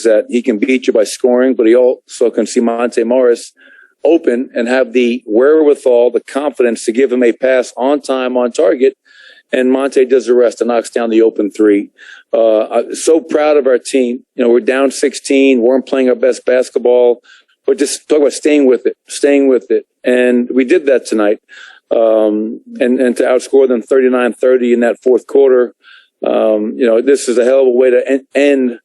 that he can beat you by scoring, but he also can see Monte Morris open and have the wherewithal, the confidence to give him a pass on time, on target. And Monte does the rest and knocks down the open three. So proud of our team. You know, we're down 16. We weren't playing our best basketball, but just talk about staying with it. And we did that tonight. And to outscore them 39-30 in that fourth quarter. You know, this is a hell of a way to end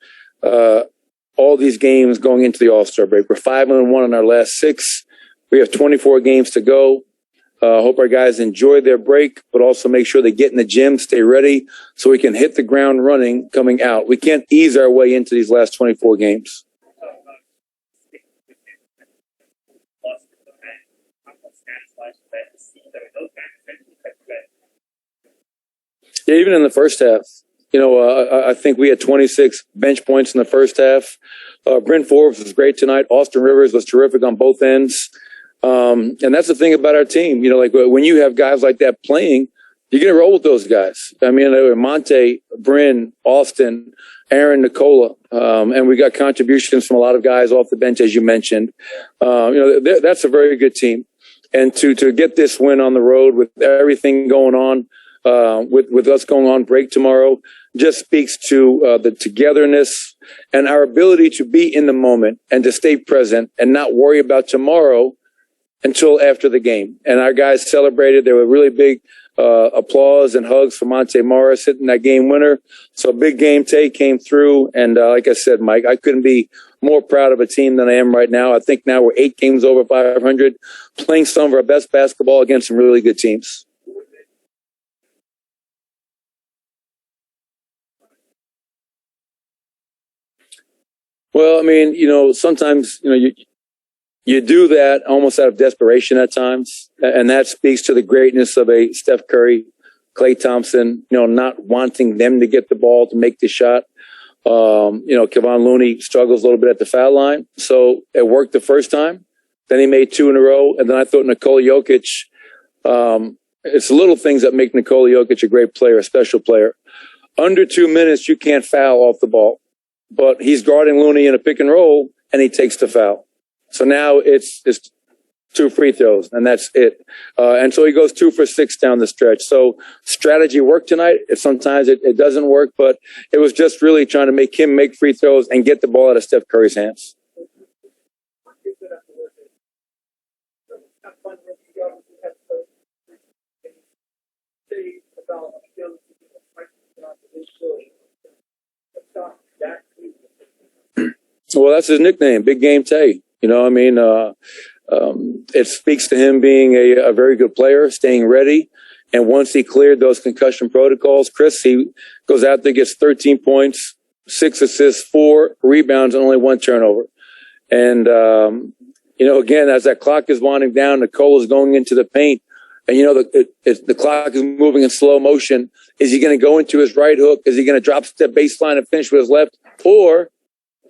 all these games going into the All-Star break. We're 5-1 in our last 6. We have 24 games to go. Hope our guys enjoy their break, but also make sure they get in the gym, stay ready, so we can hit the ground running coming out. We can't ease our way into these last 24 games. Yeah, even in the first half, you know, I think we had 26 bench points in the first half. Bryn Forbes was great tonight. Austin Rivers was terrific on both ends. And that's the thing about our team. You know, like when you have guys like that playing, you're going to roll with those guys. I mean, Monte, Bryn, Austin, Aaron, Nicola, and we got contributions from a lot of guys off the bench, as you mentioned. You know, that's a very good team. And to get this win on the road with everything going on, with us going on break tomorrow, just speaks to the togetherness and our ability to be in the moment and to stay present and not worry about tomorrow until after the game. And our guys celebrated. There were really big applause and hugs for Monte Morris hitting that game winner. So big game take came through. And like I said, Mike, I couldn't be more proud of a team than I am right now. I think now we're 8 games over 500, playing some of our best basketball against some really good teams. Well, I mean, you know, sometimes, you know, you do that almost out of desperation at times, and that speaks to the greatness of a Steph Curry, Klay Thompson, you know, not wanting them to get the ball to make the shot. You know, Kevon Looney struggles a little bit at the foul line, so it worked the first time. Then he made 2 in a row, and then I thought Nikola Jokic, it's the little things that make Nikola Jokic a great player, a special player. Under 2 minutes, you can't foul off the ball, but he's guarding Looney in a pick and roll, and he takes the foul. So now it's 2 free throws, and that's it. And so he goes 2 for 6 down the stretch. So strategy worked tonight. Sometimes it doesn't work, but it was just really trying to make him make free throws and get the ball out of Steph Curry's hands. Well, that's his nickname, Big Game Tay. You know, I mean, it speaks to him being a very good player, staying ready. And once he cleared those concussion protocols, Chris, he goes out there, gets 13 points, 6 assists, 4 rebounds, and only 1 turnover. And, you know, again, as that clock is winding down, Nicole is going into the paint. And, you know, the clock is moving in slow motion. Is he going to go into his right hook? Is he going to drop step baseline and finish with his left? Or,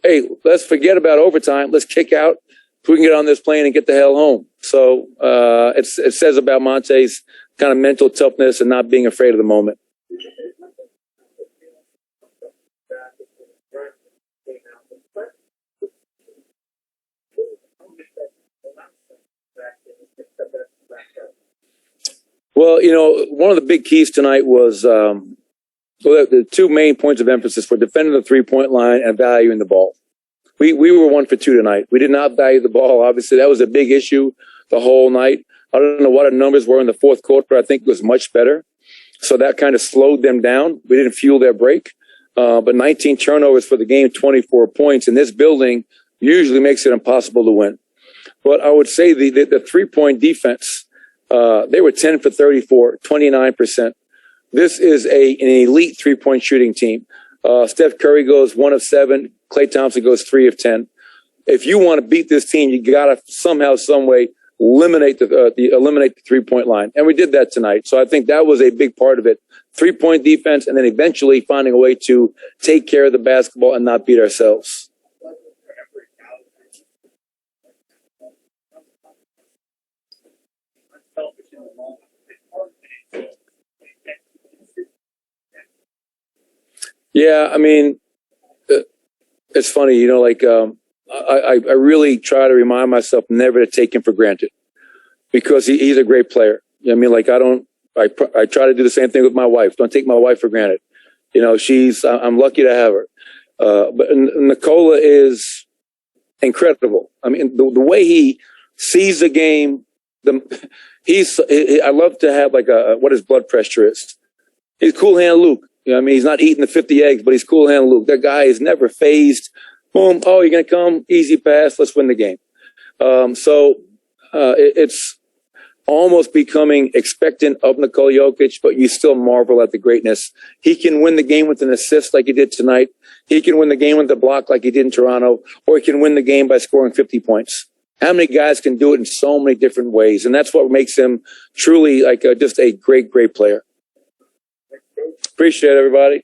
hey, let's forget about overtime. Let's kick out. If we can get on this plane and get the hell home. So it says about Monte's kind of mental toughness and not being afraid of the moment. Well, you know, one of the big keys tonight was the 2 main points of emphasis were defending the 3-point line and valuing the ball. We were 1 for 2 tonight. We did not value the ball. Obviously, that was a big issue the whole night. I don't know what our numbers were in the fourth quarter, but I think it was much better. So that kind of slowed them down. We didn't fuel their break. But 19 turnovers for the game, 24 points in this building usually makes it impossible to win. But I would say the 3-point defense, they were 10 for 34, 29%. This is an elite 3-point shooting team. Steph Curry goes 1 of 7. Klay Thompson goes 3 of 10. If you want to beat this team, you got to somehow, some way eliminate the 3-point line. And we did that tonight. So I think that was a big part of it. 3-point defense, and then eventually finding a way to take care of the basketball and not beat ourselves. Yeah, I mean, it's funny, I really try to remind myself never to take him for granted because he's a great player. I mean, I try to do the same thing with my wife. Don't take my wife for granted. I'm lucky to have her. But Nikola is incredible. I mean, the way he sees the game, I love to have what his blood pressure is. He's cool hand Luke. He's not eating the 50 eggs, but he's cool hand Luke. That guy is never phased. Boom. Oh, you're going to come. Easy pass. Let's win the game. It's almost becoming expectant of Nikola Jokic, but you still marvel at the greatness. He can win the game with an assist like he did tonight. He can win the game with a block like he did in Toronto, or he can win the game by scoring 50 points. How many guys can do it in so many different ways? And that's what makes him truly just a great, great player. Appreciate it, everybody.